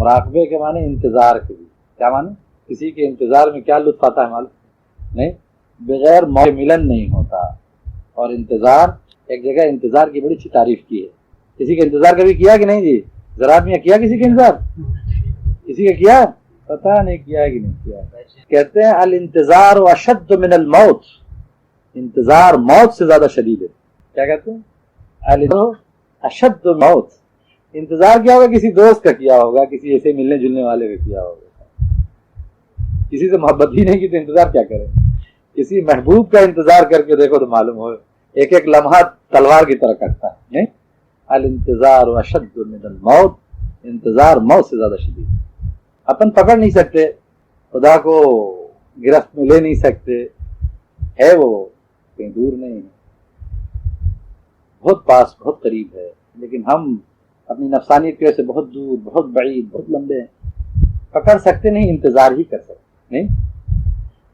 مراقبے کے معنی انتظار کے بھی کیا معنی؟ کسی کے انتظار میں کیا لطف آتا ہے معلوم نہیں؟ بغیر موقع ملن نہیں ہوتا. اور انتظار ایک جگہ انتظار کی بڑی اچھی تعریف کی ہے. کسی کا انتظار کبھی کیا کہ نہیں جی؟ ذرا آدمی کیا کسی کا انتظار؟ کسی کا کیا؟ پتہ نہیں کیا کہ نہیں کیا. کہتے ہیں الانتظار اشد من الموت، انتظار موت سے زیادہ شدید ہے. کیا کہتے ہیں؟ الانتظار اشد موت. انتظار کیا ہوگا؟ کسی دوست کا کیا ہوگا، کسی ایسے ملنے جلنے والے کا کیا ہوگا. کسی سے محبت ہی نہیں کی تو انتظار کیا کرے. کسی محبوب کا انتظار کر کے دیکھو تو معلوم ہو ایک ایک لمحہ تلوار کی طرح کٹتا ہے. نہیں، الانتظار اشد من الموت، انتظار موت سے زیادہ شدید. اپن پکڑ نہیں سکتے خدا کو، گرفت میں لے نہیں سکتے، ہے وہ کہیں دور نہیں ہے، بہت پاس بہت قریب ہے، لیکن ہم اپنی نفسانیت کی وجہ سے بہت دور بہت بعید بہت لمبے ہیں. پکڑ سکتے نہیں، انتظار ہی کر سکتے نہیں.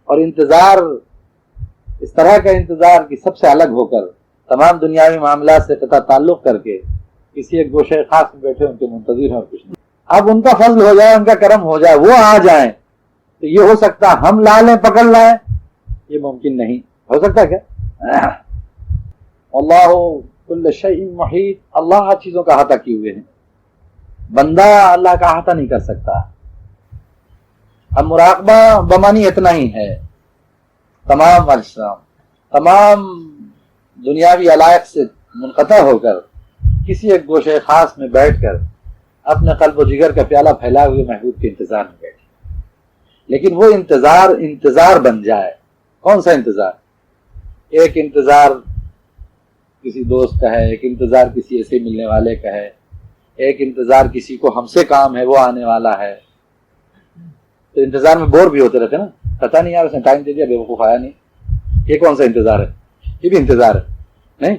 اور انتظار اس طرح کا انتظار کہ سب سے الگ ہو کر تمام دنیاوی معاملات سے قطع تعلق کر کے کسی ایک گوشے خاص میں بیٹھے ان کے منتظر ہیں اور کچھ نہیں. اب ان کا فضل ہو جائے، ان کا کرم ہو جائے، وہ آ جائیں تو یہ ہو سکتا ہم لا لیں پکڑ لائیں، یہ ممکن نہیں. ہو سکتا کیا؟ اللہ کل شیء محیط، اللہ ہر چیزوں کا احاطہ کیے ہوئے ہیں، بندہ اللہ کا احاطہ نہیں کر سکتا. اب مراقبہ بمانی اتنا ہی ہے، تمام اجسام تمام دنیاوی علائق سے منقطع ہو کر کسی ایک گوشے خاص میں بیٹھ کر اپنے قلب و جگر کا پیالہ پھیلائے ہوئے محبوب کے انتظار میں بیٹھے. لیکن وہ انتظار بن جائے. کون سا انتظار؟ ایک انتظار کسی دوست کا ہے، ایک انتظار کسی ایسے ملنے والے کا ہے، ایک انتظار کسی کو ہم سے کام ہے وہ آنے والا ہے. تو انتظار میں بور بھی ہوتے رہتے نا، پتہ نہیں یار اس نے ٹائم دے دیا بے وقوف آیا نہیں. یہ کون سا انتظار ہے؟ یہ بھی انتظار ہے. نہیں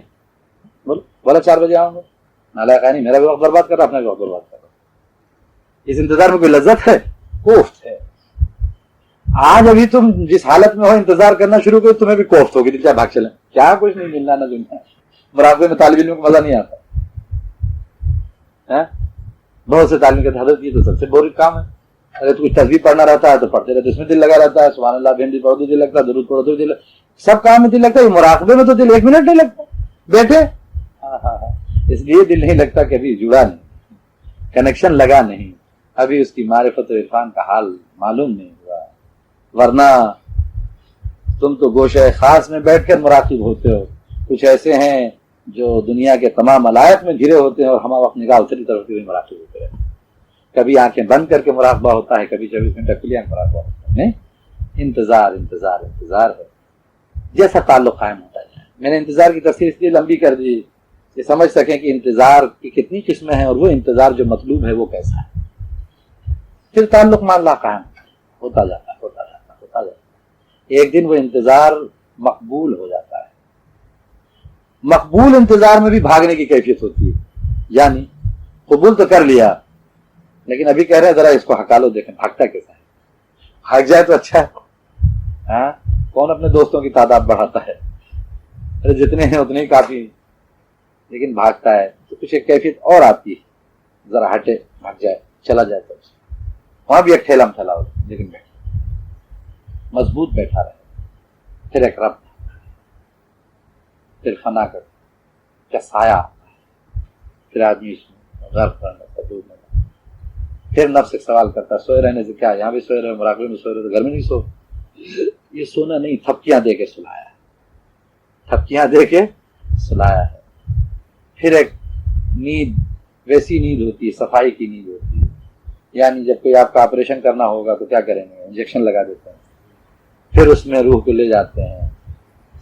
بولا 4 بجے آؤں گا، نالائق نہیں، میرا بھی وقت برباد کر رہا، اپنا بھی وقت برباد کر رہا. اس انتظار میں کوئی لذت ہے؟ کوفت ہے. آج ابھی تم جس حالت میں ہو انتظار کرنا شروع کرو تمہیں بھی کوفت ہوگی، دل چاہے بھاگ چلیں. کیا کچھ نہیں ملنا نہ جلنا. مراقبے میں طالب علم کو مزہ نہیں آتا. بہت سے طالب کے حضرت یہ تو سب سے بورنگ کام ہے. اگر تو کچھ تصویر پڑھنا رہتا ہے تو پڑھتے رہتے، اس میں دل لگا رہتا ہے. سبحان اللہ بہن پڑھو تو دل لگتا ہے، درود پڑھو تو دل، سب کام میں دل لگتا ہے. مراقبے میں تو دل 1 منٹ نہیں لگتا بیٹھے. اس لیے دل نہیں لگتا کہ ابھی جڑا نہیں، کنیکشن لگا نہیں، ابھی اس کی معرفت و عرفان کا حال معلوم نہیں ہوا. ورنہ تم تو گوشہ خاص میں بیٹھ کر مراقب ہوتے ہو. کچھ ایسے ہیں جو دنیا کے تمام علائق میں گھرے ہوتے ہیں اور ہم وقت نگاہ اتری طرف ہوتے ہوئے مراقب ہوتے ہیں. کبھی آنکھیں بند کر کے مراقبہ ہوتا ہے، کبھی 24 گھنٹہ کھلی آنکھ مراقبہ ہوتا ہے. نہیں، انتظار انتظار انتظار ہے. جیسا تعلق قائم ہوتا ہے. میں نے انتظار کی تفسیر اس لیے لمبی کر دی کہ سمجھ سکیں کہ انتظار کی کتنی قسمیں ہیں اور وہ انتظار جو مطلوب ہے وہ کیسا ہے. پھر تعلق مع اللہ قائم ہوتا جاتا ہوتا جاتا ہوتا جاتا. ایک دن وہ انتظار مقبول ہو جاتا ہے. مقبول انتظار میں بھی بھاگنے کی کیفیت ہوتی ہے. یعنی قبول تو کر لیا لیکن ابھی کہہ رہے ہیں ذرا اس کو ہکا لو دیکھیں بھاگتا کیسا ہے. بھاگ جائے تو اچھا ہے. کون اپنے دوستوں کی تعداد بڑھاتا ہے؟ ارے جتنے ہیں اتنے ہی کافی. لیکن بھاگتا ہے تو کچھ ایک کیفیت اور آتی ہے، ذرا ہٹے بھاگ جائے چلا جائے تو وہاں بھی ایک ٹھیلم ٹھلا ہو لیکن بیٹھا مضبوط بیٹھا رہے. پھر ایک رب، پھر فنا کر کیا سایہ، پھر آدمی اس میں غرق کرنے کا دور میں. پھر نفس سے سوال کرتا ہے سوئے رہنے سے کیا، یہاں بھی سوئے رہے، مراقبے میں سوئے رہے تو گھر میں نہیں سو. یہ سونا نہیں، تھپکیاں دے کے سلایا ہے، تھپکیاں دے کے سلایا ہے. پھر ایک نیند، ویسی نیند ہوتی ہے صفائی کی نیند ہوتی ہے. یعنی جب کوئی آپ کا آپریشن کرنا ہوگا تو کیا کریں گے؟ انجیکشن لگا دیتے ہیں، پھر اس میں روح کو لے جاتے ہیں،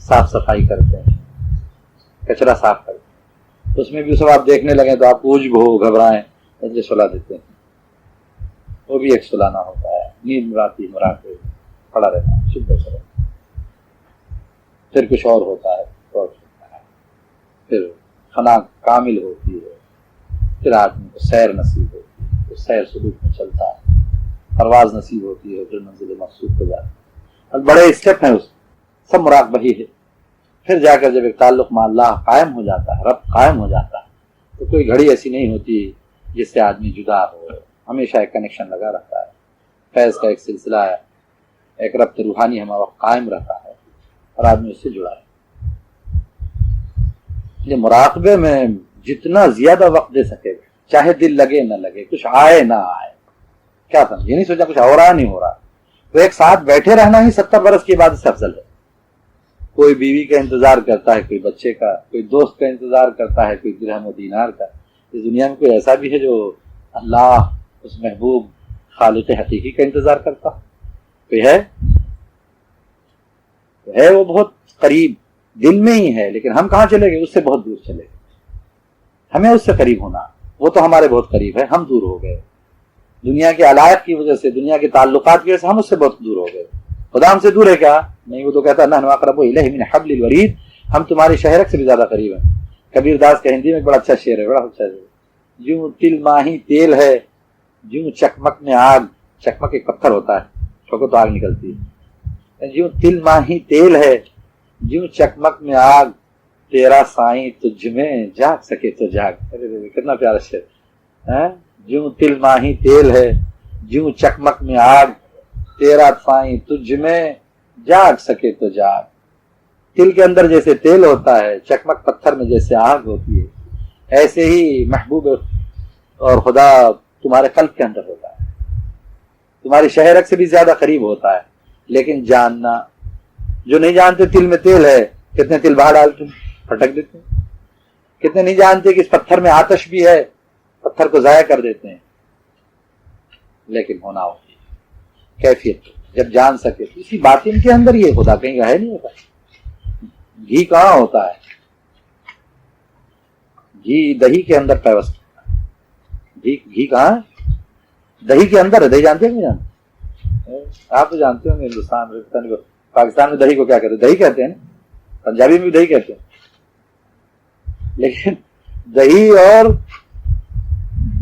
صاف صفائی کرتے ہیں، کچرا صاف کرتے ہیں. تو اس میں بھی سب آپ دیکھنے لگیں تو آپ کو عجب ہو، گھبرائیں، اسے سلا دیتے ہیں. وہ بھی ایک سلانا ہوتا ہے. نیند مراتی مراقبے پڑا رہتا ہے صبح سے. پھر کچھ اور ہوتا ہے، پھر فنا کامل ہوتی ہے. پھر آدمی کو سیر نصیب ہوتی ہے، تو سیر سلوک میں چلتا ہے. پرواز نصیب ہوتی ہے، پھر منزل مقصود کو جاتا ہے. اور بڑے اسٹیپ ہیں، اس سب مراقبہ ہی ہے. پھر جا کر جب ایک تعلق مع اللہ قائم ہو جاتا ہے، رب قائم ہو جاتا ہے، تو کوئی گھڑی ایسی نہیں ہوتی جس سے آدمی جدا ہو، ہمیشہ ایک کنیکشن لگا رہتا ہے، فیض کا ایک سلسلہ ہے، ایک ربط روحانی ہمارا قائم رہتا ہے اور آدمی اس سے جڑا ہے۔ یہ مراقبے میں جتنا زیادہ وقت دے سکے، چاہے دل لگے نہ لگے، کچھ آئے نہ آئے، کیا سمجھ، یہ نہیں سوچا کچھ ہو رہا نہیں ہو رہا، تو ایک ساتھ بیٹھے رہنا ہی 70 برس کی عبادت سے افضل ہے۔ کوئی بیوی کا انتظار کرتا ہے، کوئی بچے کا، کوئی دوست کا انتظار کرتا ہے، کوئی درہم و دینار کا۔ اس دنیا میں کوئی ایسا بھی ہے جو اللہ، اس محبوب خالق حقیقی کا انتظار کرتا؟ کوئی ہے؟ وہ بہت قریب، دل میں ہی ہے، لیکن ہم کہاں چلے گئے؟ اس سے بہت دور چلے گئے۔ ہمیں اس سے قریب ہونا، وہ تو ہمارے بہت قریب ہے، ہم دور ہو گئے دنیا کے علائق کی وجہ سے، دنیا کے تعلقات کی وجہ سے ہم اس سے بہت دور ہو گئے۔ خدا ہم سے دور ہے کیا؟ نہیں، وہ تو کہتا ہے نحن اقرب الیہ من حبل الورید، ہم تمہاری شہرک سے بھی زیادہ قریب ہیں۔ کبیر داس کا ہندی میں ایک بڑا اچھا شعر ہے، بڑا اچھا شعر، جوں تل ماہی تیل ہے، جوں چکمک میں آگ، چکمک ایک پتھر ہوتا ہے، ٹھوکو تو آگ نکلتی ہے، جوں تل ماہی تیل ہے، جوں چکمک میں آگ، تیرا سائیں تجھ میں جاگ سکے تو جاگ۔ کتنا پیارا شعر ہے، جوں تل ماہی تیل ہے، جوں چکمک میں آگ، تیرا سائیں تجھ میں جاگ سکے تو جاگ۔ تل کے اندر جیسے تیل ہوتا ہے، چکمک پتھر میں جیسے آگ ہوتی ہے، ایسے ہی محبوب اور خدا تمہارے قلب کے اندر ہوتا ہے، تمہاری شہرک سے بھی زیادہ قریب ہوتا ہے۔ لیکن جاننا، جو نہیں جانتے تل میں تیل ہے، کتنے تل باہر ڈالتے ہیں، پھٹک دیتے ہیں، کتنے نہیں جانتے کہ اس پتھر میں آتش بھی ہے، پتھر کو ضائع کر دیتے ہیں۔ لیکن ہونا ہوگی کیفیت، جب جان سکے، اسی باطن کے اندر یہ خدا کہیں ہے نہیں ہوتا۔ گھی کہاں ہوتا ہے؟ گھی دہی کے اندر پیوست ہوتا ہے۔ گھی کہاں ہے؟ دہی کے اندر ہے۔ دہی جانتے ہیں نہیں جانتے؟ آپ تو جانتے ہوں گے، ہندوستان کو، پاکستان میں دہی کو کیا کہتے ہیں؟ دہی کہتے ہیں نا، پنجابی میں بھی دہی کہتے ہیں، لیکن دہی اور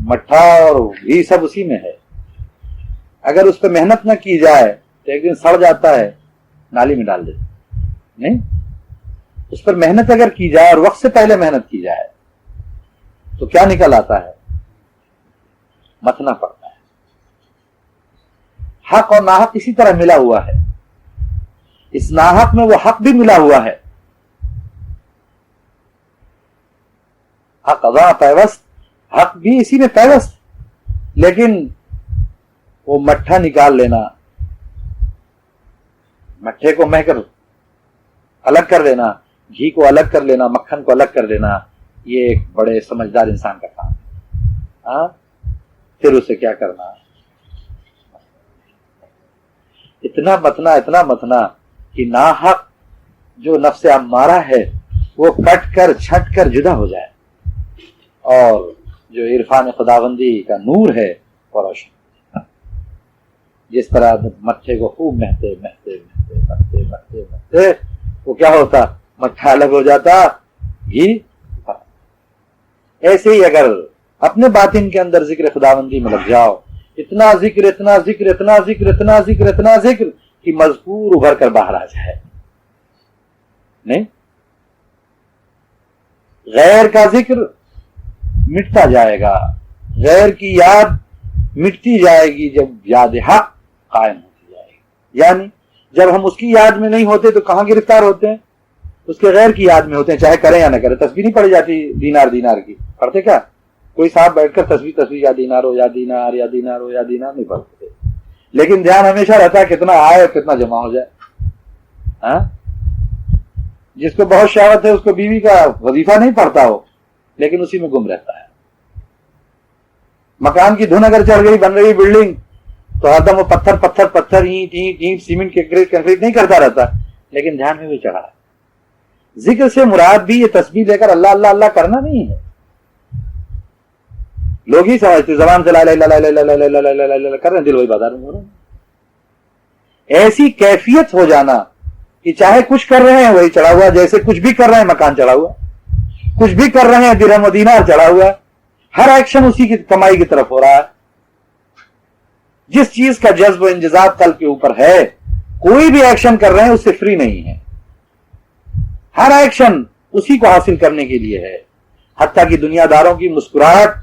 مٹھا اور گھی سب اسی میں ہے۔ اگر اس پہ محنت نہ کی جائے تو ایک دن سڑ جاتا ہے، نالی میں ڈال دیتے نہیں۔ اس پر محنت اگر کی جائے اور وقت سے پہلے محنت کی جائے تو کیا نکل آتا ہے؟ متنا پڑتا ہے۔ حق اور ناحق اسی طرح ملا ہوا ہے، اس ناحق میں وہ حق بھی ملا ہوا ہے، حق ادا پیوست، حق بھی اسی میں پیوست، لیکن وہ مٹھا نکال لینا، مٹھے کو مہ کر الگ کر دینا، گھی کو الگ کر لینا، مکھن کو الگ کر دینا، یہ ایک بڑے سمجھدار انسان کا کام ہے۔ ہاں، پھر اسے کیا کرنا؟ اتنا متنا کہ ناحق جو نفس امارہ ہے وہ کٹ کر چھٹ کر جدا ہو جائے، اور جو عرفان خداوندی کا نور ہے وہ روشن۔ جس طرح مٹھے کو خوب مہتے وہ کیا ہوتا؟ مٹھا الگ ہو جاتا، گھی۔ ایسے ہی اگر اپنے باطن کے اندر ذکر خداوندی میں لگ جاؤ، اتنا ذکر اتنا ذکر اتنا ذکر اتنا ذکر اتنا ذکر کہ مذکور ابھر کر باہر آ جائے۔ نہیں، غیر کا ذکر مٹتا جائے گا، غیر کی یاد مٹتی جائے گی جب یاد حق قائم ہوتی جائے گی۔ یعنی جب ہم اس کی یاد میں نہیں ہوتے تو کہاں گرفتار ہوتے ہیں؟ اس کے غیر کی یاد میں ہوتے ہیں، چاہے کریں یا نہ کریں۔ تسبیح نہیں پڑھی جاتی دینار کی، پڑھتے کیا؟ کوئی صاحب بیٹھ کر تسبیح یا دینار ہو یا دینار یا دینار ہو یا دینار نہیں پڑھتے، لیکن دھیان ہمیشہ رہتا ہے کتنا آئے اور کتنا جمع ہو جائے۔ ہاں، جس کو بہت شہوت ہے اس کو بیوی کا وظیفہ نہیں پڑھتا ہو، لیکن اسی میں گم رہتا ہے۔ مکان کی دھن اگر چڑھ گئی، بن رہی بلڈنگ، تو ہر دم وہ پتھر اینٹ سیمنٹ کنکریٹ نہیں کرتا رہتا، لیکن دھیان میں بھی چڑھا ہے۔ ذکر سے مراد بھی یہ تسبیح لے کر اللہ اللہ اللہ کرنا نہیں ہے۔ لوگ ہی سمجھتے زبان سے لا لا لا لا لا لا لا لا لا کر رہے ہیں، دل وہی بازار میں ہو رہا ہے۔ ایسی کیفیت ہو جانا کہ چاہے کچھ کر رہے ہیں وہی چڑھا ہوا، جیسے کچھ بھی کر رہے ہیں مکان چڑھا ہوا، کچھ بھی کر رہے ہیں درہم و دینار چڑھا ہوا، ہر ایکشن اسی کی کمائی کی طرف ہو رہا ہے۔ جس چیز کا جذب و انجذاب قلب کے اوپر ہے، کوئی بھی ایکشن کر رہے ہیں اس سے فری نہیں ہے، ہر ایکشن اسی کو حاصل کرنے کے لیے ہے۔ حتیٰ کہ دنیا داروں کی مسکراہٹ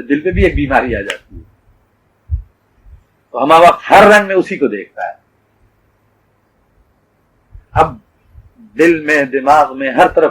دل پہ بھی ایک بیماری آ جاتی ہے. تو ہمارا وقت ہر رنگ میں اسی کو دیکھتا ہے. اب دل میں، دماغ میں، ہر طرف